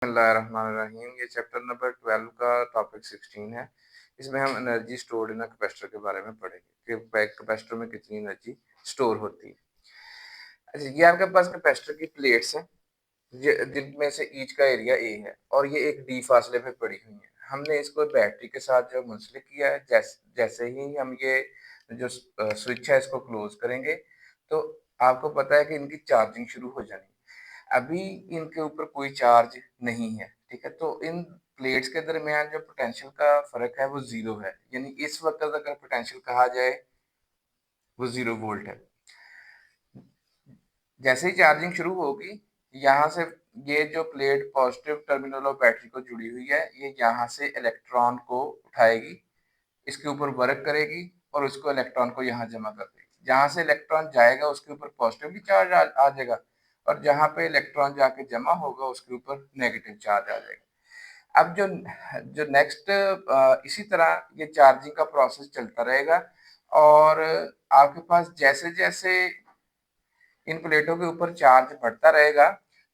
बिस्मिल्लाहिर्रहमानिर्रहीम। ये chapter number 12 का टॉपिक 16 है। इसमें हम energy stored in a capacitor के बारे में पढ़ेंगे कि कैपेसिटर में कितनी एनर्जी स्टोर होती है। अच्छा, ये आपके पास कैपेसिटर की प्लेट्स हैं जिनमें से ईच का एरिया ए है और ये एक डी फासले पे पड़ी हुई है। हमने इसको बैटरी के साथ जो मुंसलिक किया है, जैसे ही हम ये जो स्विच है इसको क्लोज करेंगे तो आपको पता है कि इनकी चार्जिंग शुरू हो जानी है। अभी इनके ऊपर कोई चार्ज नहीं है, ठीक है। तो इन प्लेट्स के दरमियान जो पोटेंशियल का फर्क है वो जीरो है, यानी इस वक्त अगर पोटेंशियल कहा जाए वो 0 वोल्ट है। जैसे ही चार्जिंग शुरू होगी, यहाँ से ये जो plate positive terminal of battery को जुड़ी हुई है, ये यहाँ से इलेक्ट्रॉन को उठाएगी, इसके ऊपर वर्क करेगी और उसको इलेक्ट्रॉन को यहाँ जमा कर देगी। जहाँ से इलेक्ट्रॉन जाएगा उसके ऊपर पॉजिटिवली चार्ज आ जाएगा और जहाँ पे इलेक्ट्रॉन जाके जमा होगा उसके ऊपर नेगेटिव चार्ज आ जाएगा। अब जो जो नेक्स्ट इसी तरह ये चार्जिंग का प्रोसेस चलता रहेगा और आपके पास जैसे जैसे इन प्लेटों के ऊपर चार्ज बढ़ता रहेगा,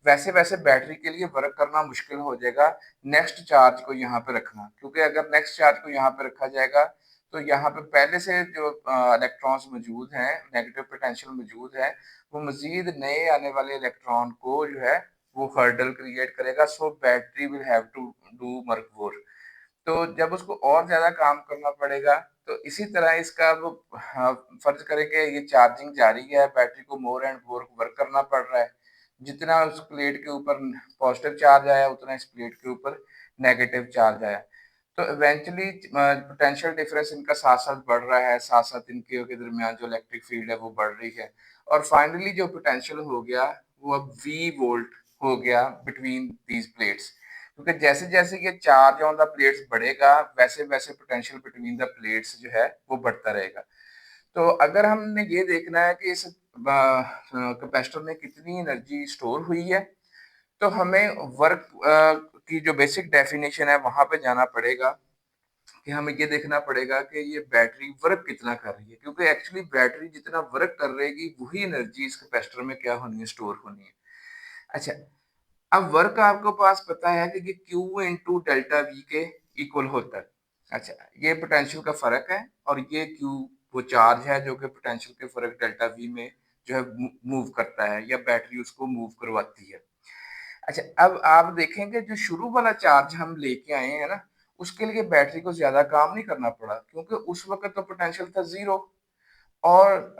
वैसे वैसे बैटरी के लिए वर्क करना मुश्किल हो जाएगा नेक्स्ट चार्ज को यहाँ पे रखना, क्योंकि अगर नेक्स्ट चार्ज को यहाँ पे रखा जाएगा तो यहाँ पे पहले से जो इलेक्ट्रॉन्स मौजूद हैं, नेगेटिव पोटेंशियल मौजूद है, वो मजीद नए आने वाले इलेक्ट्रॉन को जो है वो हर्डल क्रिएट करेगा। So battery will have to do work more. तो जब उसको और ज़्यादा काम करना पड़ेगा, तो इसी तरह इसका वो फ़र्ज़ करें कि ये चार्जिंग जारी है, बैटरी को मोर एंड मोर वर्क करना पड़ रहा है। जितना उस प्लेट के ऊपर पॉजिटिव चार्ज आया, उतना इस प्लेट के ऊपर नेगेटिव चार्ज आया। तो इवेंचुअली पोटेंशियल डिफरेंस इनका साथ-साथ बढ़ रहा है, साथ-साथ इनके के दरमियान जो इलेक्ट्रिक फील्ड है वो बढ़ रही है और फाइनली जो पोटेंशियल हो गया, वो अब V वोल्ट हो गया बिटवीन दीज़ प्लेट्स। क्योंकि जैसे-जैसे ये चार्ज ऑन द प्लेट्स बढ़ेगा, वैसे-वैसे पोटेंशियल बिटवीन द प्लेट्स जो है वो बढ़ता रहेगा। तो अगर हमने ये देखना है कि इस कैपेसिटर में कितनी एनर्जी स्टोर हुई है, तो हमें वर्क की जो बेसिक डेफिनेशन है वहाँ पे जाना पड़ेगा कि हमें ये देखना पड़ेगा कि ये बैटरी वर्क कितना कर रही है, क्योंकि एक्चुअली बैटरी जितना वर्क कर रहेगी वही एनर्जी इस कैपेसिटर में क्या होनी है, स्टोर होनी है। अच्छा, अब वर्क आपको पास पता है कि ये Q इंटू डेल्टा वी के इक्वल होता है। अच्छा, ये पोटेंशियल का फ़र्क है और ये Q वो चार्ज है जो कि पोटेंशियल के फ़र्क डेल्टा वी में जो है मूव करता है या बैटरी उसको मूव करवाती है। अच्छा, अब आप देखेंगे जो शुरू वाला चार्ज हम लेके आए हैं ना, उसके लिए बैटरी को ज़्यादा काम नहीं करना पड़ा, क्योंकि उस वक़्त तो पोटेंशियल था 0 और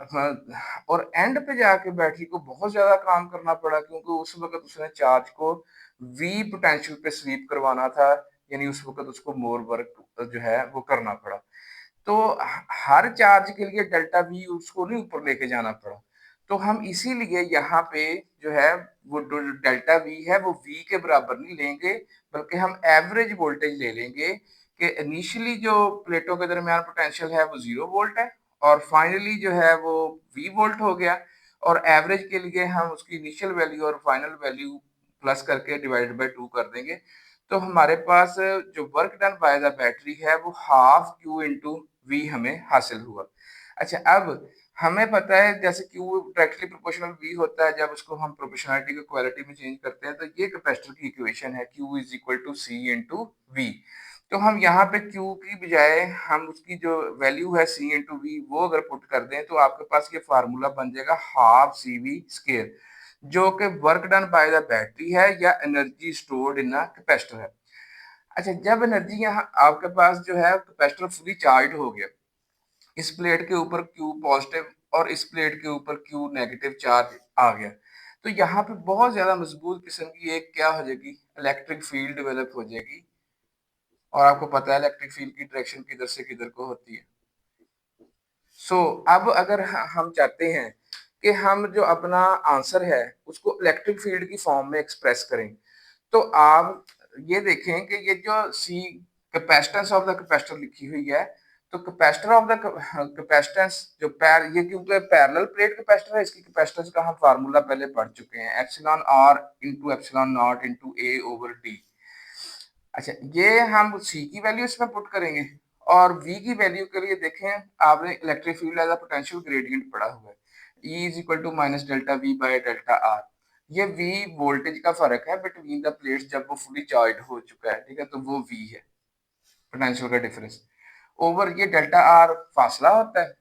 और एंड पे जाके बैटरी को बहुत ज़्यादा काम करना पड़ा, क्योंकि उस वक़्त उसने चार्ज को वी पोटेंशियल पे स्वीप करवाना था, यानी उस वक़्त उसको मोर वर्क जो है वो करना पड़ा। तो हर चार्ज के लिए डेल्टा वी उसको नहीं ऊपर लेके जाना पड़ा। तो हम इसीलिए यहाँ पे जो है वो जो डेल्टा वी है वो वी के बराबर नहीं लेंगे, बल्कि हम एवरेज वोल्टेज ले लेंगे कि इनिशियली जो प्लेटों के दरमियान पोटेंशियल है वो 0 वोल्ट है और फाइनली जो है वो वी वोल्ट हो गया और एवरेज के लिए हम उसकी इनिशियल वैल्यू और फाइनल वैल्यू प्लस करके डिवाइडेड बाय 2 कर देंगे। तो हमारे पास जो work done by the battery है वो हाफ Q इंटू वी हमें हासिल हुआ। अच्छा, अब हमें पता है जैसे Q डायरेक्टली प्रोपोर्शनल V होता है, जब उसको हम प्रोपोर्शनलिटी को क्वालिटी में चेंज करते हैं तो ये कैपेसिटर की इक्वेशन है Q is equal to C into v. तो हम यहाँ पे Q की बजाय हम उसकी जो वैल्यू है C इंटू वी वो अगर पुट कर दें तो आपके पास ये फार्मूला बन जाएगा हाफ सी वी स्केयर, जो कि work done by the battery है या energy stored in a capacitor है। अच्छा, जब एनर्जी यहाँ आपके पास जो है कैपेसिटर फुली चार्ज हो गया, इस प्लेट के ऊपर Q पॉजिटिव और इस प्लेट के ऊपर Q नेगेटिव चार्ज आ गया, तो यहाँ पे बहुत ज्यादा मजबूत किस्म की एक क्या हो जाएगी, इलेक्ट्रिक फील्ड डेवलप हो जाएगी। और आपको पता है इलेक्ट्रिक फील्ड की डायरेक्शन किधर से किधर को होती है। अब अगर हम चाहते हैं कि हम जो अपना आंसर है उसको इलेक्ट्रिक फील्ड की फॉर्म में एक्सप्रेस करें, तो आप ये देखें कि ये जो सी कैपेसिटेंस ऑफ द कैपेसिटर लिखी हुई है, तो कैपेसिटर ऑफ द कैपेसिटेंस जो ये क्योंकि पैरेलल प्लेट कैपेसिटर है, इसकी कैपेसिटेंस का हम फार्मूला पहले पढ़ चुके हैं, epsilon r into epsilon naught into a over d. अच्छा, ये हम सी की वैल्यू इसमें पुट करेंगे और वी की वैल्यू के लिए देखें, आपने electric field as a potential gradient पढ़ा हुआ है, E is equal to minus delta v by delta r. ये V वोल्टेज का फर्क है बिटवीन द प्लेट्स जब वो फुली चार्ज हो चुका है, ठीक है, तो वो V है पोटेंशियल का डिफरेंस। ओवर ये डेल्टा आर फासला होता है,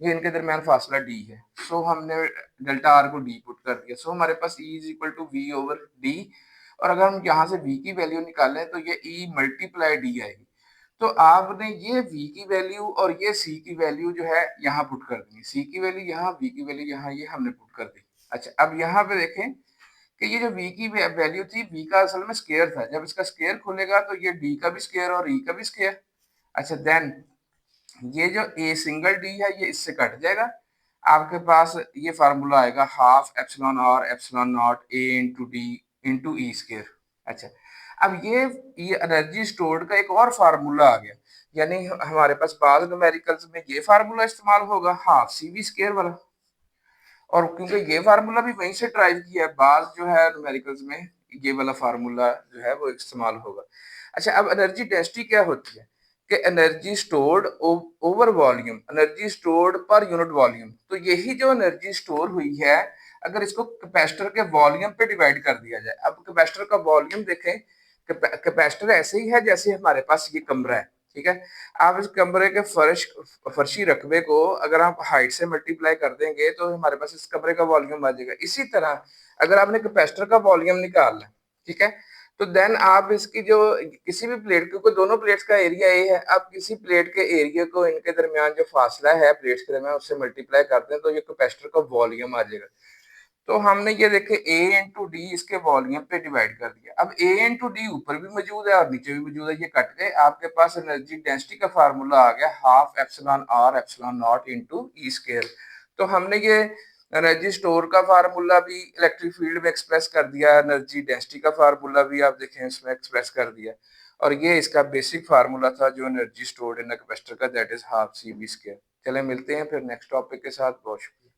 ये इनके दरमियान फासला डी है। सो हमने डेल्टा आर को डी पुट कर दिया। सो हमारे पास E is equal to v over d, और अगर हम यहाँ से V की वैल्यू निकालें तो ये E मल्टीप्लाई डी आएगी। तो आपने ये V की वैल्यू और ये C की वैल्यू जो है यहाँ पुट कर दी, C की वैल्यू यहाँ, V की वैल्यू यहाँ, ये हमने पुट कर दी। अच्छा, अब यहाँ पे देखें कि ये जो V की वैल्यू थी, V का असल में स्केयर था, जब इसका स्केयर खुलेगा तो ये D का भी स्केयर और E का भी स्केयर। अच्छा, देन ये जो ए सिंगल डी है ये इससे कट जाएगा, आपके पास ये फार्मूला आएगा half epsilon r epsilon naught a into d into E square. अच्छा, अब ये एनर्जी स्टोर्ड का एक और फार्मूला आ गया, यानी हमारे पास बाद न्यूमेरिकल्स में ये फार्मूला इस्तेमाल होगा हाफ सी वी स्केयर वाला, और क्योंकि ये फार्मूला भी वहीं से ड्राइव किया है, बाद जो है न्यूमेरिकल्स में ये वाला फार्मूला जो है वो इस्तेमाल होगा। अच्छा, अब एनर्जी डेंसिटी क्या होती है कि energy stored over volume, energy stored per unit volume. तो यही जो एनर्जी स्टोर हुई है, अगर इसको कैपेसिटर के वॉल्यूम पे डिवाइड कर दिया जाए, अब कैपेसिटर का वॉल्यूम देखें, कैपेसिटर ऐसे ही है जैसे हमारे पास ये कमरा है, ठीक है। आप इस कमरे के फर्शी रकबे को अगर आप हाइट से मल्टीप्लाई कर देंगे तो हमारे पास इस कमरे का वॉल्यूम आ जाएगा। इसी तरह अगर आपने कैपेसिटर का वॉल्यूम निकालना है, ठीक है, तो देन आप इसकी जो किसी भी प्लेट, क्योंकि दोनों प्लेट्स का एरिया ए है, आप किसी प्लेट के एरिया को इनके दरमियान जो फासला है प्लेट्स के दरमियान उससे मल्टीप्लाई करते हैं तो ये कैपेसिटर का वॉल्यूम आ जाएगा। तो हमने ये देखे ए इंटू डी इसके वॉल्यूम पे डिवाइड कर दिया। अब ए इंटू डी ऊपर भी मौजूद है और नीचे भी मौजूद है, ये कट गए, आपके पास एनर्जी डेंसिटी का फार्मूला आ गया half epsilon r epsilon naught into E square. तो हमने ये एनर्जी स्टोर का फार्मूला भी इलेक्ट्रिक फील्ड में एक्सप्रेस कर दिया, एनर्जी डेंसिटी का फार्मूला भी आप देखें इसमें एक्सप्रेस कर दिया, और ये इसका बेसिक फार्मूला था जो एनर्जी स्टोर्ड इन कैपेसिटर का, that is half C V square. चले मिलते हैं फिर नेक्स्ट टॉपिक के साथ। बहुत शुक्रिया।